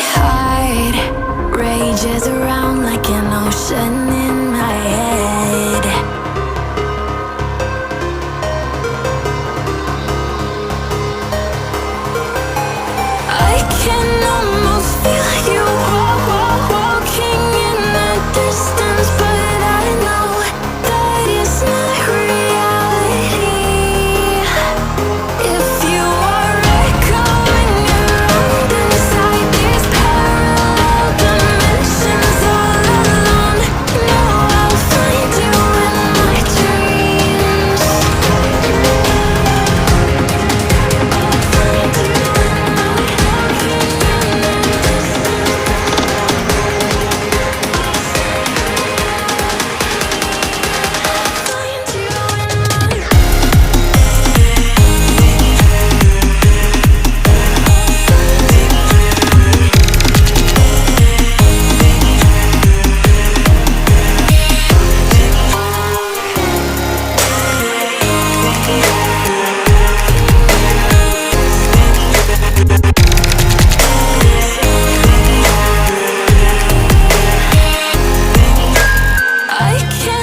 heart rages around like an ocean in my head. I can almost feel you walking in the distance, but I know that it's not reality. If you are echoing around inside these parallel dimensions all alone, know I'll find you in my dreams. I'll find you in my walking in the find you in my I can't